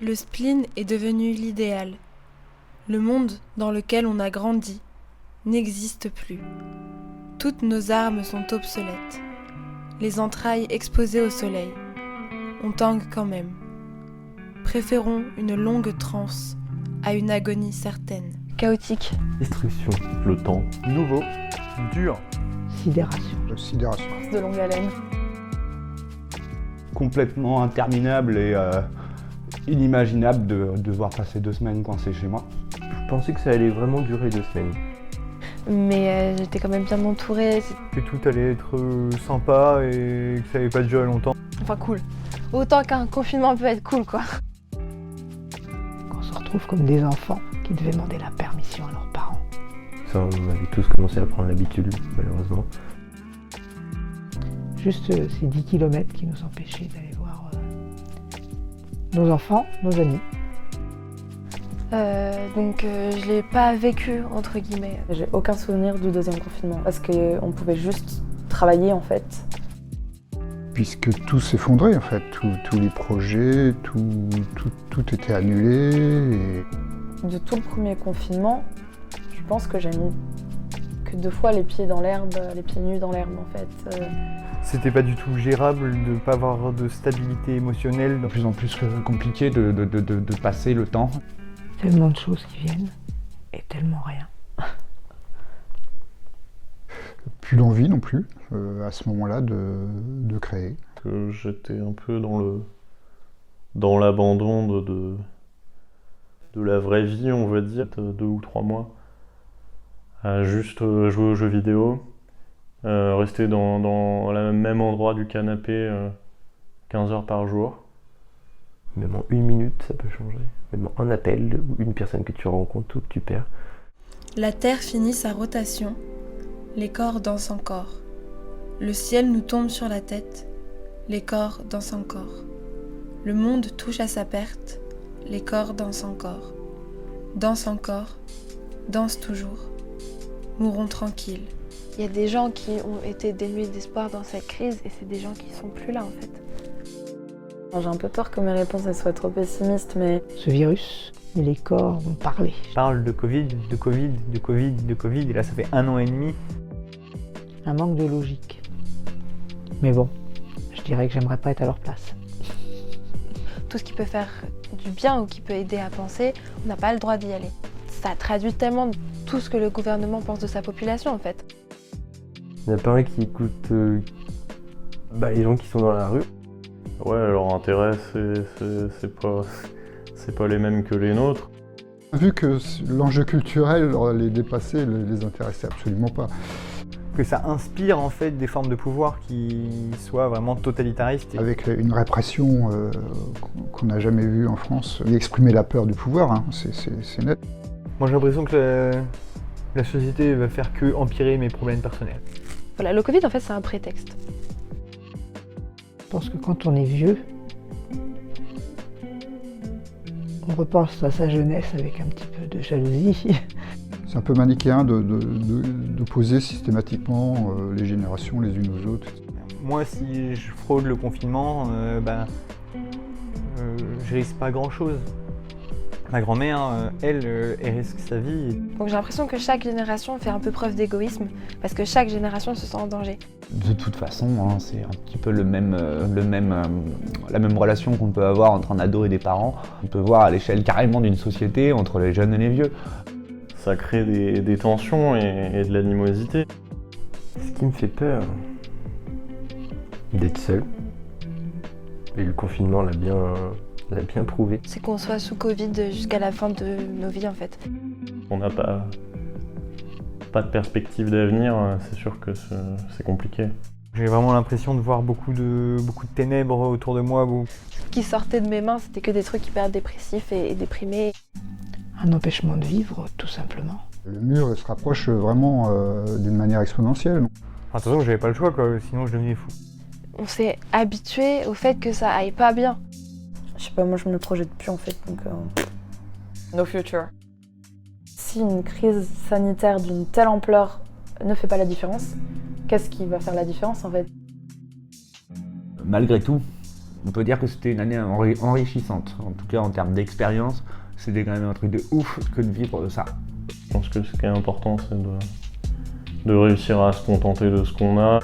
Le spleen est devenu l'idéal. Le monde dans lequel on a grandi n'existe plus. Toutes nos armes sont obsolètes. Les entrailles exposées au soleil. On tangue quand même. Préférons une longue transe à une agonie certaine. Chaotique. Destruction. Flottant. Nouveau. Dur. Sidération. Sidération. De longue haleine. Complètement interminable et inimaginable de devoir passer 2 semaines coincé chez moi. Je pensais que ça allait vraiment durer 2 semaines. Mais j'étais quand même bien entourée. Que tout allait être sympa et que ça allait pas durer longtemps. Enfin cool. Autant qu'un confinement peut être cool quoi. Qu'on se retrouve comme des enfants qui devaient demander la permission à leurs parents. Ça, on avait tous commencé à prendre l'habitude, malheureusement. Juste ces 10 km qui nous empêchaient d'aller voir nos enfants, nos amis. Donc je l'ai pas vécu entre guillemets. J'ai aucun souvenir du deuxième confinement parce qu'on pouvait juste travailler en fait. Puisque tout s'effondrait en fait, tous les projets, tout était annulé. De tout le premier confinement, je pense que j'ai mis que 2 fois les pieds dans l'herbe, les pieds nus dans l'herbe en fait. C'était pas du tout gérable de pas avoir de stabilité émotionnelle. De plus en plus compliqué de passer le temps. Tellement de choses qui viennent et tellement rien. Plus d'envie non plus, à ce moment-là, de créer. J'étais un peu dans l'abandon de la vraie vie, on va dire, 2 ou 3 mois. À juste jouer aux jeux vidéo, rester dans le même endroit du canapé 15 heures par jour. Même en 1 minute, ça peut changer. Même en un appel, ou une personne que tu rencontres ou que tu perds. La Terre finit sa rotation, les corps dansent encore. Le ciel nous tombe sur la tête, les corps dansent encore. Le monde touche à sa perte, les corps dansent encore. Dansent encore, dansent toujours. Mourront tranquilles. Il y a des gens qui ont été dénués d'espoir dans cette crise et c'est des gens qui sont plus là en fait. J'ai un peu peur que mes réponses elles soient trop pessimistes, mais Ce virus, les corps vont parler. On parle de Covid, et là ça fait 1 an et demi. Un manque de logique. Mais bon, je dirais que j'aimerais pas être à leur place. Tout ce qui peut faire du bien ou qui peut aider à penser, on n'a pas le droit d'y aller. Ça traduit tellement tout ce que le gouvernement pense de sa population en fait. Il n'y en a pas un qui écoute les gens qui sont dans la rue. Ouais, leur intérêt, c'est pas les mêmes que les nôtres. Vu que l'enjeu culturel les dépassait, les intéressait absolument pas. Que ça inspire en fait des formes de pouvoir qui soient vraiment totalitaristes. Avec une répression qu'on n'a jamais vue en France, il exprimait la peur du pouvoir, hein, c'est net. Moi j'ai l'impression que la société va faire que empirer mes problèmes personnels. Voilà, le Covid en fait c'est un prétexte. Je pense que quand on est vieux, on repense à sa jeunesse avec un petit peu de jalousie. C'est un peu manichéen d'opposer systématiquement les générations les unes aux autres. Moi si je fraude le confinement, je risque pas grand chose. Ma grand-mère, elle risque sa vie. Donc j'ai l'impression que chaque génération fait un peu preuve d'égoïsme parce que chaque génération se sent en danger. De toute façon, hein, c'est un petit peu la même relation qu'on peut avoir entre un ado et des parents. On peut voir à l'échelle carrément d'une société entre les jeunes et les vieux. Ça crée des tensions et de l'animosité. Ce qui me fait peur, d'être seul. Et le confinement l'a bien prouvé. C'est qu'on soit sous Covid jusqu'à la fin de nos vies en fait. On n'a pas de perspective d'avenir, c'est sûr que c'est compliqué. J'ai vraiment l'impression de voir beaucoup de ténèbres autour de moi. Ce qui sortait de mes mains, c'était que des trucs hyper dépressifs et déprimés. Un empêchement de vivre, tout simplement. Le mur se rapproche vraiment d'une manière exponentielle. Enfin, de toute façon, j'avais pas le choix, quoi, sinon je devenais fou. On s'est habitué au fait que ça aille pas bien. je sais pas, moi je me projette plus en fait, donc no future. Si une crise sanitaire d'une telle ampleur ne fait pas la différence, qu'est-ce qui va faire la différence en fait? Malgré tout, On peut dire que c'était une année enrichissante. En tout cas, en termes d'expérience, c'était quand même un truc de ouf que de vivre ça. Je pense que ce qui est important, c'est de réussir à se contenter de ce qu'on a.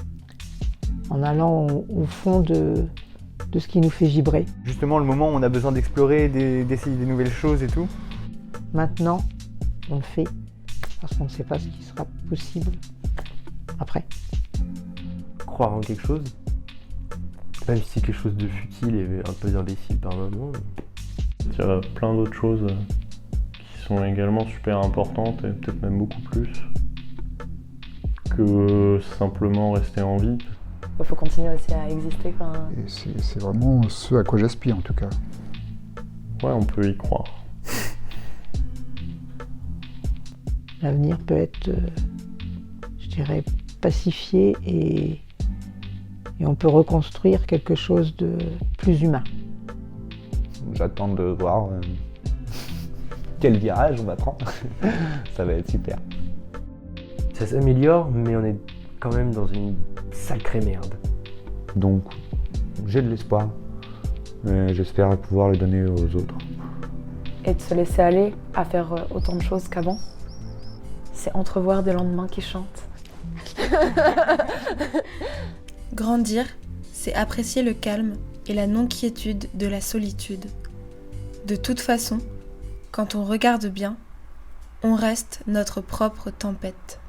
En allant au fond de ce qui nous fait vibrer. Justement, le moment où on a besoin d'explorer, d'essayer des nouvelles choses et tout. Maintenant, on le fait parce qu'on ne sait pas ce qui sera possible après. Croire en quelque chose, même si c'est quelque chose de futile et un peu imbécile par moment. Il y a plein d'autres choses qui sont également super importantes et peut-être même beaucoup plus que simplement rester en vie. Il faut continuer aussi à exister. Et c'est vraiment ce à quoi j'aspire en tout cas. Ouais, on peut y croire. L'avenir peut être, je dirais, pacifié et on peut reconstruire quelque chose de plus humain. J'attends de voir quel virage on va prendre. Ça va être super. Ça s'améliore, mais on est quand même dans une sacrée merde. Donc, j'ai de l'espoir. Mais j'espère pouvoir le donner aux autres. Et de se laisser aller à faire autant de choses qu'avant, c'est entrevoir des lendemains qui chantent. Grandir, c'est apprécier le calme et la non-quiétude de la solitude. De toute façon, quand on regarde bien, on reste notre propre tempête.